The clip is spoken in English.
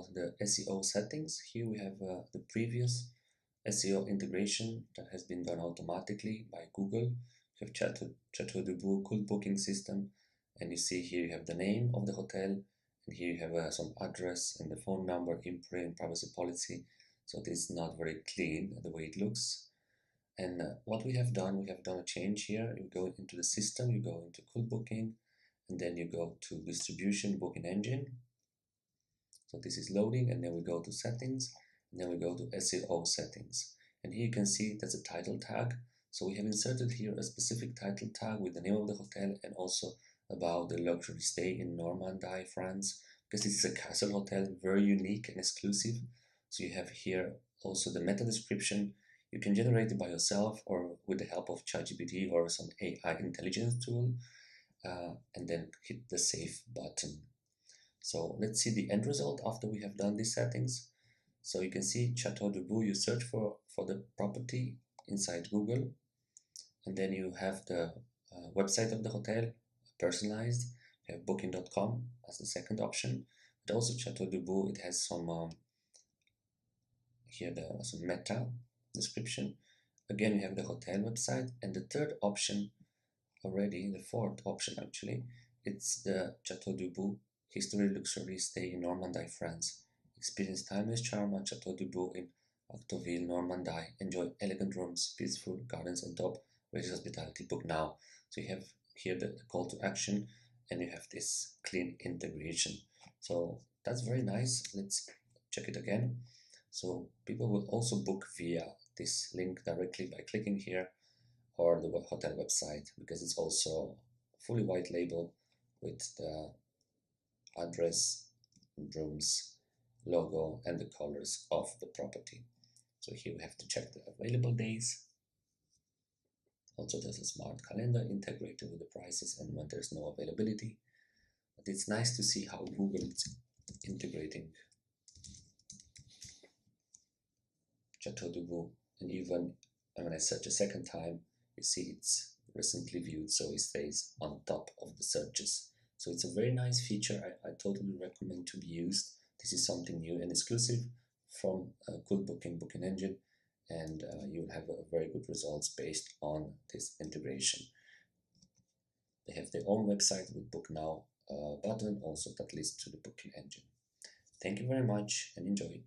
about the SEO settings. Here we have the previous SEO integration that has been done automatically by Google. You have CultBooking Booking System, and you see here you have the name of the hotel, and here you have some address and the phone number, imprint, privacy policy. So this is not very clean the way it looks. And what we have done a change here. You go into the system, you go into CultBooking, and then you go to Distribution Booking Engine. So this is loading, and then we go to settings, and then we go to SEO settings. And here you can see there's a title tag. So we have inserted here a specific title tag with the name of the hotel and also about the luxury stay in Normandy, France, because this is a castle hotel, very unique and exclusive. So you have here also the meta description. You can generate it by yourself or with the help of ChatGPT or some AI intelligence tool, and then hit the save button. So let's see the end result after we have done these settings. So you can see Chateau de Boue, you search for the property inside Google, and then you have the website of the hotel, personalized. You have booking.com as the second option. But also Chateau de Boue, it has some, here some meta description. Again, you have the hotel website, and the third option already, the fourth option actually, it's the Chateau de Boue History Luxury Stay in Normandy, France. Experience timeless charm at Chateau de Boue in Octoville, Normandy. Enjoy elegant rooms, peaceful gardens, and top-rated hospitality. Book now. So you have here the call to action, and you have this clean integration. So that's very nice. Let's check it again. So people will also book via this link directly by clicking here, or the hotel website, because it's also fully white label with the address, rooms, logo, and the colors of the property. So here we have to check the available days. Also, there's a smart calendar integrated with the prices and when there's no availability. But it's nice to see how Google is integrating Chateau de Boue, and even when I search a second time, you see it's recently viewed, so it stays on top of the searches. So it's a very nice feature. I totally recommend to be used. This is something new and exclusive from CultBooking Booking Engine, and you'll have a very good results based on this integration. They have their own website with Book Now button also that leads to the booking engine. Thank you very much and enjoy.